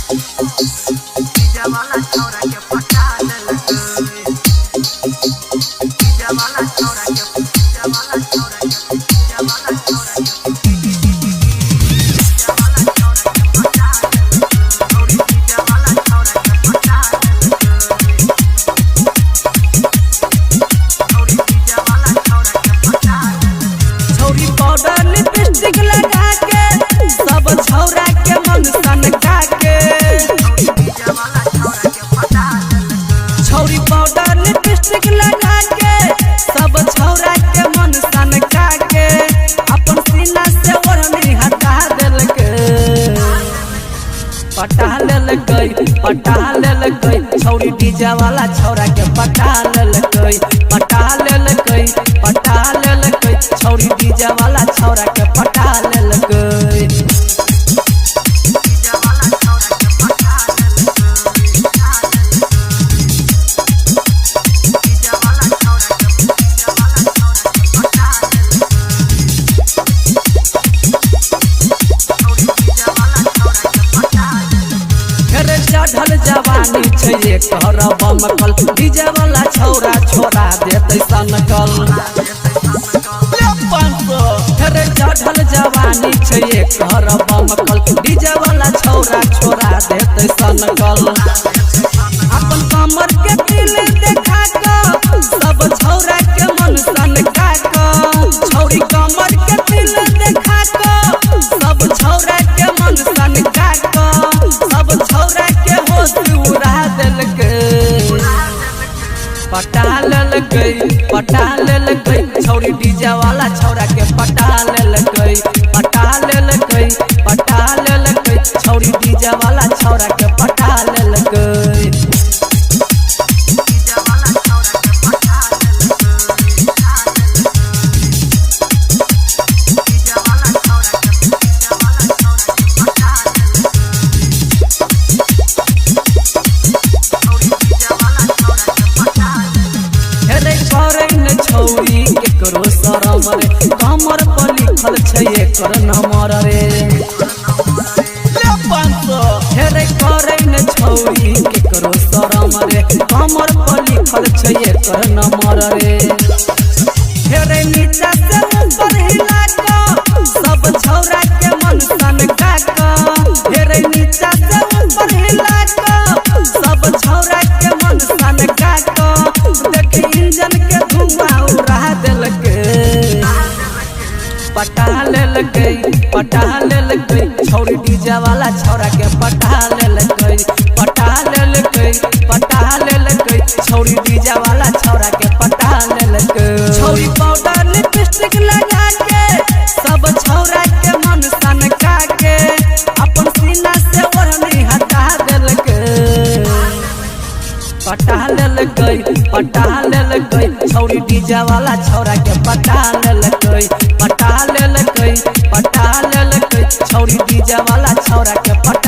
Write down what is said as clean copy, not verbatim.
DJ वाला छौरा के पटा देलकै डीजे वाला छौरा के डीजे वाला छौरा के डीजे वाला छौरा के डीजे वाला छौरा के पटा देलकै और डीजे वाला छौरा के पटा देलकै और डीजे वाला छौरा के पटा देलकै छौरी पाउडर लिपस्टिक लगा के सब छौरा के मन सनका के डीजे वाला छौरा के पटा देलकै छौरी पाउडर लिपस्टिक लगा के सब छौरा के मन सनका के अपन सीना से ओढ़नी हटा देलकै पटा लेलकै छौरी डीजे वाला छौरा के पटा लेलकै छौरी डीजे वाला छौरा के पटा लेलकै डीजे वाला छौरा के पटा देलकै डीजे वाला छौरा के पटा देलकै और डीजे वाला छौरा के पटा देलकै फेर चढ़ल जवानी छै एकर बमकल डीजे वाला छौरा छोड़ा देतै सनकल फेर चढ़ल जवानी छै एकर बमकल डीजे वाला छौरा छोड़ा देतै सनकल अपन कमर के दिल देखा के सब छौरा के मन सनका के छौरी कमर के दिल देखा के सब छौरा के मन सनका के सब छौरा के होश उड़ा देलकै पटा लेलकै छौरी डीजे वाला छौरा के पटा लेलकै छौरी डीजे वाला छौरा के पटा लेलकै डीजे वाला छौरा के पटा देलकै डीजे वाला छौरा के पटा देलकै और डीजे वाला छौरा के पटा देलकै हेरे करे न छौरी केकरो शरम रे कमर पर लिखल छै एकर नंबर रे हेरे करे न छौरी केकरो शरम रे कमर पर लिखल छै एकर नंबर रे हेरे नीचा से ऊपर हिला के सब छौरा के मन सनका के हेरे नीचा से ऊपर हिला के सब छौरा के मन सनका के देखी इंजन के धुआं उड़ा देलकै पटा लेलकै छौरी डीजे वाला छौरा के पटा लेलकै छौरी डीजे वाला छौरा के पटा लेलकै छौरी पाउडर लिपस्टिक लगा के सब छौरा के मन सनका के अपन सीना से ओढ़नी हटा देलकै पटा लेलकै छौरी डीजे वाला छौरा के पटा लेलकै छौरी डीजे वाला छौरा के पटा